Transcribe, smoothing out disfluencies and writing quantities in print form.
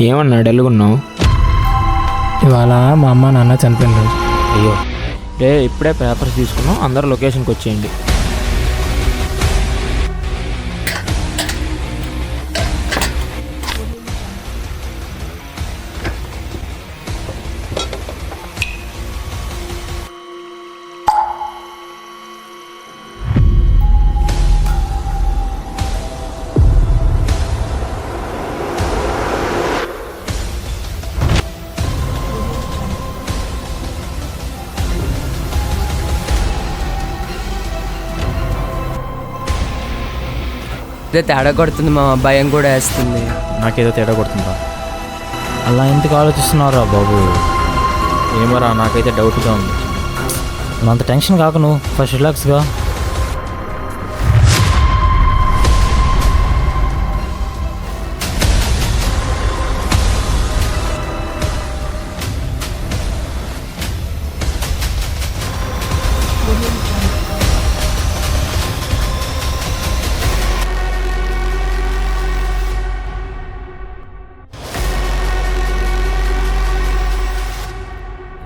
ఏమన్నా డల్గున్నావు? ఇవాళ మా అమ్మ నాన్న చనిపోయిన రోజు. అయ్యో ఇప్పుడే పేపర్స్ తీసుకున్నాం, అందరు లొకేషన్కి వచ్చేయండి. అదే తేడా కొడుతుంది మా భయం కూడా వేస్తుంది. నాకేదో తేడా కొడుతుందా? అలా ఎందుకు ఆలోచిస్తున్నారా బాబు? ఏమోరా, నాకైతే డౌట్గా ఉంది. అంత టెన్షన్ కాక నువ్వు ఫస్ట్ రిలాక్స్గా